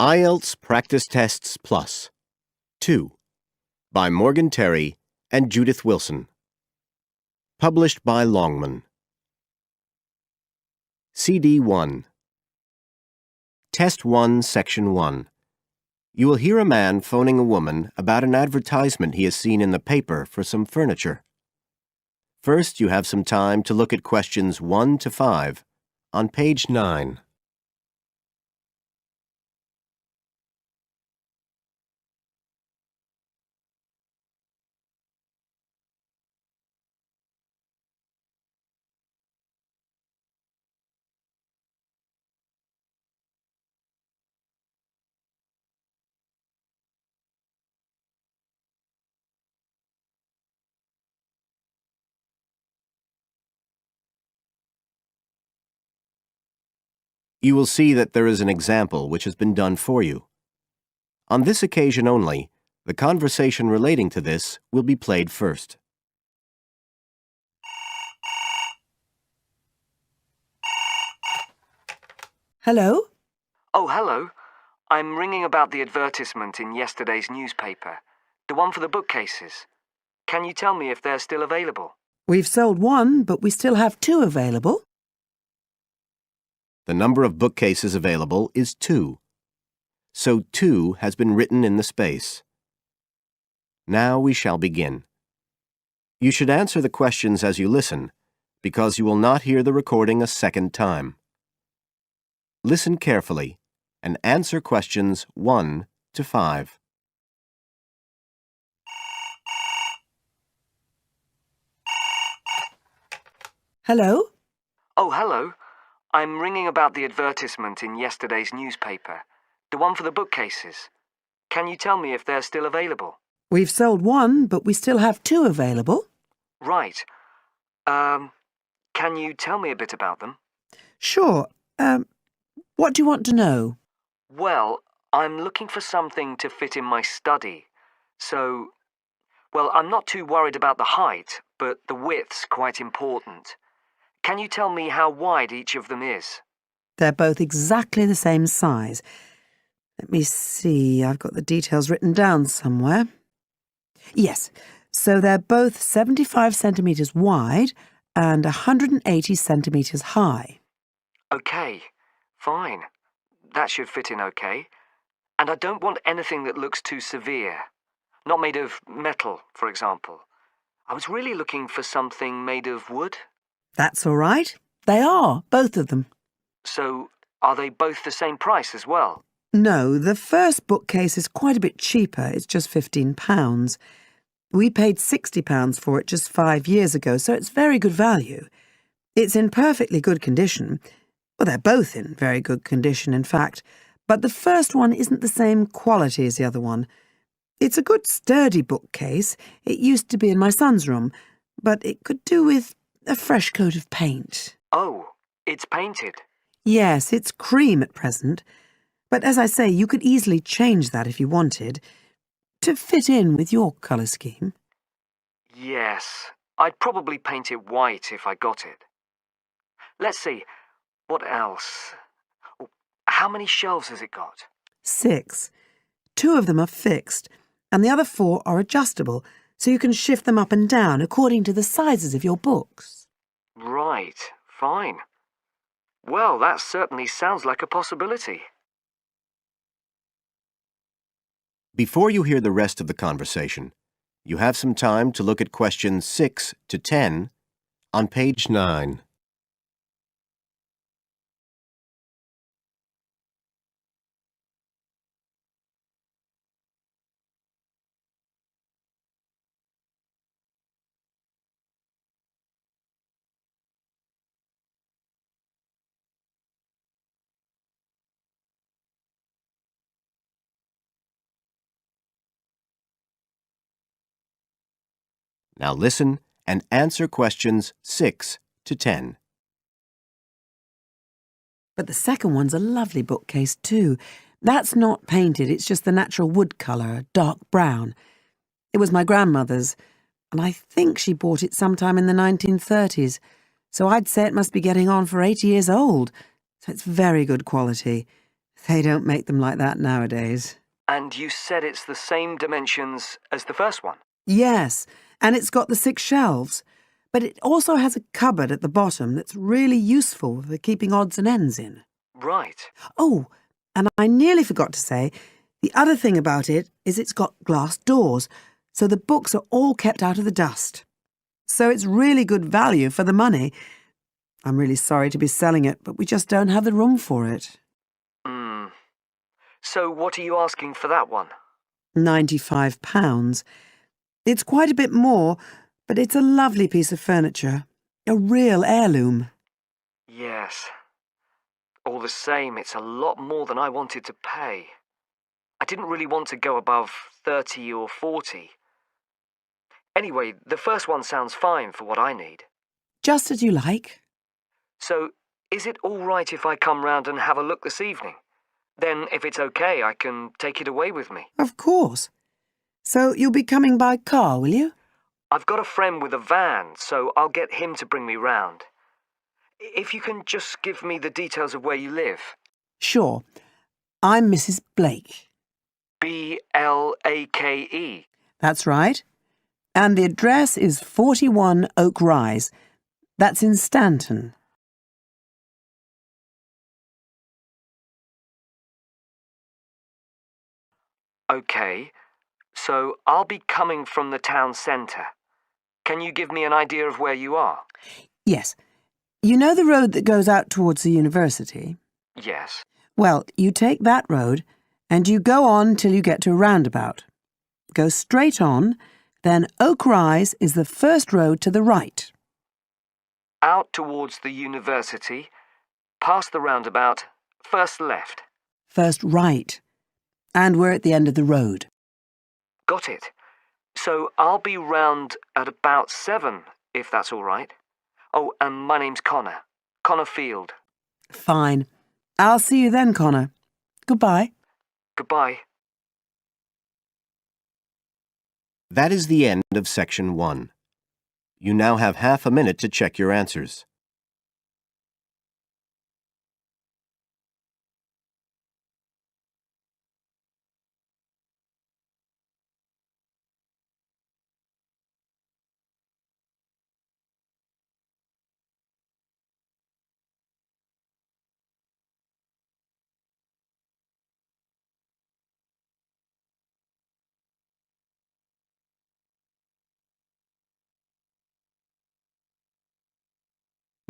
IELTS Practice Tests Plus 2 by Morgan Terry and Judith Wilson. Published by Longman. CD 1. Test 1, Section 1. You will hear a man phoning a woman about an advertisement he has seen in the paper for some furniture. First, you have some time to look at questions 1 to 5 on page 9. You will see that there is an example which has been done for you. On this occasion only, the conversation relating to this will be played first. Hello? Oh, hello. I'm ringing about the advertisement in yesterday's newspaper. The one for the bookcases. Can you tell me if they're still available? We've sold one, but we still have 2 available. The number of bookcases available is 2. So 2 has been written in the space. Now we shall begin. You should answer the questions as you listen, because you will not hear the recording a second time. Listen carefully and answer questions 1 to 5. Hello? Oh, hello. I'm ringing about the advertisement in yesterday's newspaper. The one for the bookcases. Can you tell me if they're still available? We've sold one, but we still have 2 available. Right. Can you tell me a bit about them? Sure. What do you want to know? Well, I'm looking for something to fit in my study. Well, I'm not too worried about the height, but the width's quite important. Can you tell me how wide each of them is? They're both exactly the same size. Let me see, I've got the details written down somewhere. Yes, so they're both 75 centimetres wide and 180 centimetres high. Okay, fine. That should fit in okay. And I don't want anything that looks too severe. Not made of metal, for example. I was really looking for something made of wood. That's all right. They are, both of them. So, are they both the same price as well? No, the first bookcase is quite a bit cheaper. It's just £15. We paid £60 for it just 5 years ago, so it's very good value. It's in perfectly good condition. Well, they're both in very good condition, in fact. But the first one isn't the same quality as the other one. It's a good, sturdy bookcase. It used to be in my son's room, but it could do with a fresh coat of paint. Oh, it's painted. Yes, it's cream at present. But as I say, you could easily change that if you wanted, to fit in with your colour scheme. Yes, I'd probably paint it white if I got it. Let's see, what else? How many shelves has it got? 6. 2 of them are fixed, and the other 4 are adjustable, so you can shift them up and down according to the sizes of your books. Right, fine. Well, that certainly sounds like a possibility. Before you hear the rest of the conversation, you have some time to look at questions 6 to 10 on page 9. Now listen and answer questions 6 to 10. But the second one's a lovely bookcase too. That's not painted, it's just the natural wood colour, dark brown. It was my grandmother's, and I think she bought it sometime in the 1930s, so I'd say it must be getting on for 80 years old. So it's very good quality. They don't make them like that nowadays. And you said it's the same dimensions as the first one? Yes, and it's got the 6 shelves. But it also has a cupboard at the bottom that's really useful for keeping odds and ends in. Right. Oh, and I nearly forgot to say, the other thing about it is it's got glass doors, so the books are all kept out of the dust. So it's really good value for the money. I'm really sorry to be selling it, but we just don't have the room for it. So what are you asking for that one? £95. It's quite a bit more, but it's a lovely piece of furniture. A real heirloom. Yes. All the same, it's a lot more than I wanted to pay. I didn't really want to go above 30 or 40. Anyway, the first one sounds fine for what I need. Just as you like. So, is it all right if I come round and have a look this evening? Then, if it's okay, I can take it away with me. Of course. So you'll be coming by car, will you? I've got a friend with a van, so I'll get him to bring me round. If you can just give me the details of where you live. Sure. I'm Mrs. Blake. Blake? That's right. And the address is 41 Oak Rise. That's in Stanton. Okay, so I'll be coming from the town centre. Can you give me an idea of where you are? Yes. You know the road that goes out towards the university? Yes. Well, you take that road and you go on till you get to a roundabout. Go straight on, then Oak Rise is the first road to the right. Out towards the university, past the roundabout, first left. First right. And we're at the end of the road. Got it. So I'll be round at about 7, if that's all right. Oh, and my name's Connor. Connor Field. Fine. I'll see you then, Connor. Goodbye. Goodbye. That is the end of section 1. You now have half a minute to check your answers.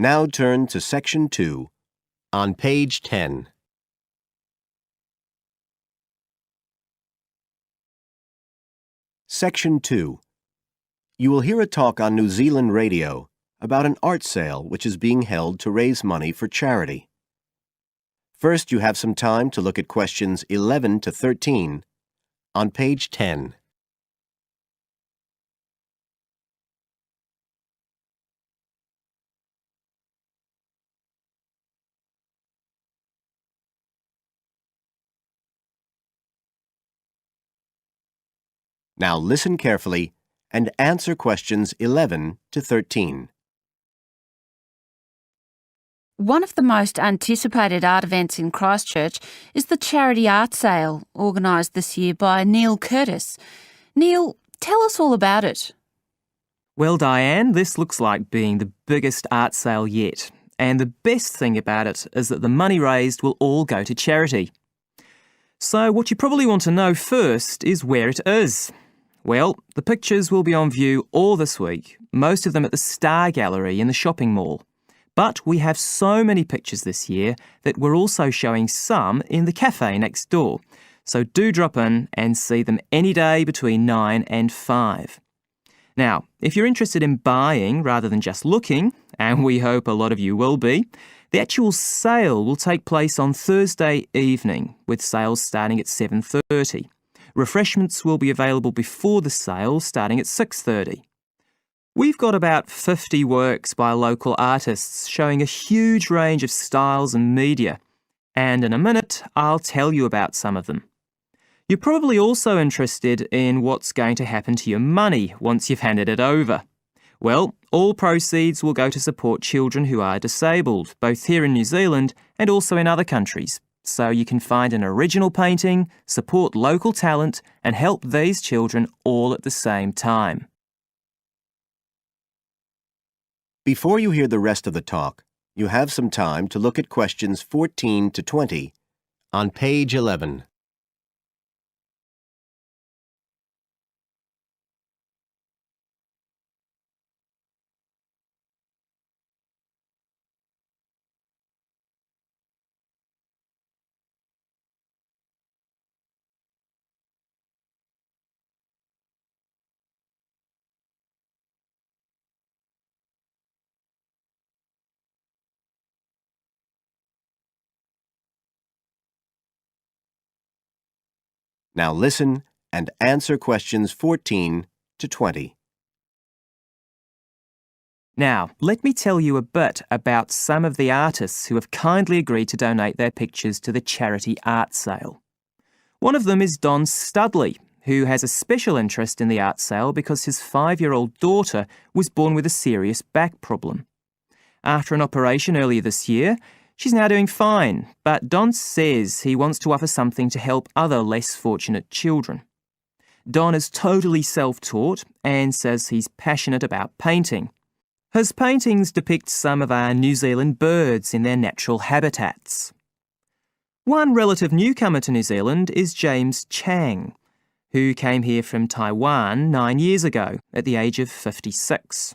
Now turn to section 2 on page 10. Section 2. You will hear a talk on New Zealand radio about an art sale which is being held to raise money for charity. First, you have some time to look at questions 11 to 13 on page 10. Now listen carefully and answer questions 11 to 13. One of the most anticipated art events in Christchurch is the charity art sale organised this year by Neil Curtis. Neil, tell us all about it. Well, Diane, this looks like being the biggest art sale yet. And the best thing about it is that the money raised will all go to charity. So what you probably want to know first is where it is. Well, the pictures will be on view all this week, most of them at the Star Gallery in the shopping mall. But we have so many pictures this year that we're also showing some in the cafe next door. So do drop in and see them any day between 9 and 5. Now, if you're interested in buying rather than just looking, and we hope a lot of you will be, the actual sale will take place on Thursday evening, with sales starting at 7:30. Refreshments will be available before the sale, starting at 6:30. We've got about 50 works by local artists showing a huge range of styles and media, and in a minute I'll tell you about some of them. You're probably also interested in what's going to happen to your money once you've handed it over. Well, all proceeds will go to support children who are disabled, both here in New Zealand and also in other countries. so you can find an original painting, support local talent, and help these children all at the same time. Before you hear the rest of the talk, you have some time to look at questions 14 to 20 on page 11. Now listen and answer questions 14 to 20. Now, let me tell you a bit about some of the artists who have kindly agreed to donate their pictures to the charity art sale. One of them is Don Studley, who has a special interest in the art sale because his 5-year-old daughter was born with a serious back problem. After an operation earlier this year, she's now doing fine, but Don says he wants to offer something to help other less fortunate children. Don is totally self-taught and says he's passionate about painting. His paintings depict some of our New Zealand birds in their natural habitats. One relative newcomer to New Zealand is James Chang, who came here from Taiwan 9 years ago at the age of 56.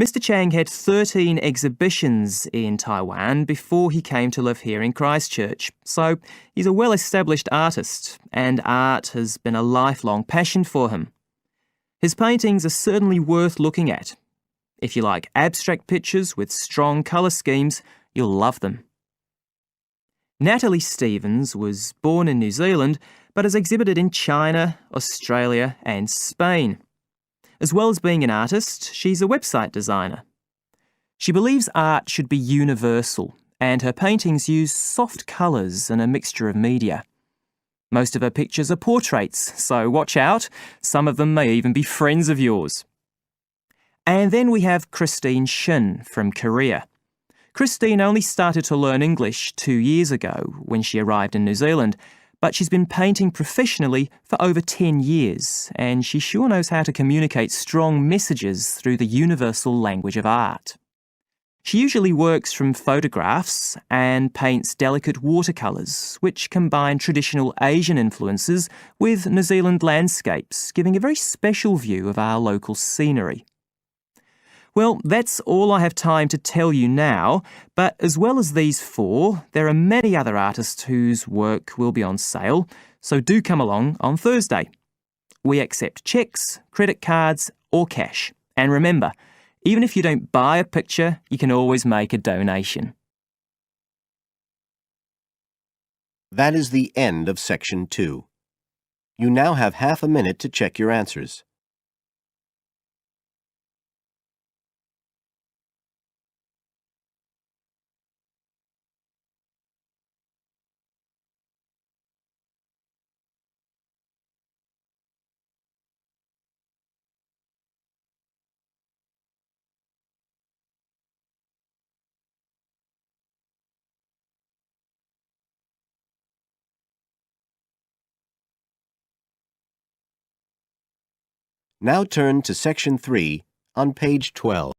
Mr. Chang had 13 exhibitions in Taiwan before he came to live here in Christchurch, so he's a well-established artist, and art has been a lifelong passion for him. His paintings are certainly worth looking at. If you like abstract pictures with strong colour schemes, you'll love them. Natalie Stevens was born in New Zealand, but has exhibited in China, Australia and Spain. As well as being an artist, she's a website designer. She believes art should be universal, and her paintings use soft colours and a mixture of media. Most of her pictures are portraits, so watch out, some of them may even be friends of yours. And then we have Christine Shin from Korea. Christine only started to learn English 2 years ago when she arrived in New Zealand, but she's been painting professionally for over 10 years, and she sure knows how to communicate strong messages through the universal language of art. She usually works from photographs and paints delicate watercolours, which combine traditional Asian influences with New Zealand landscapes, giving a very special view of our local scenery. Well, that's all I have time to tell you now, but as well as these 4, there are many other artists whose work will be on sale, so do come along on Thursday. We accept cheques, credit cards or cash. And remember, even if you don't buy a picture, you can always make a donation. That is the end of section 2. You now have half a minute to check your answers. Now turn to section 3 on page 12.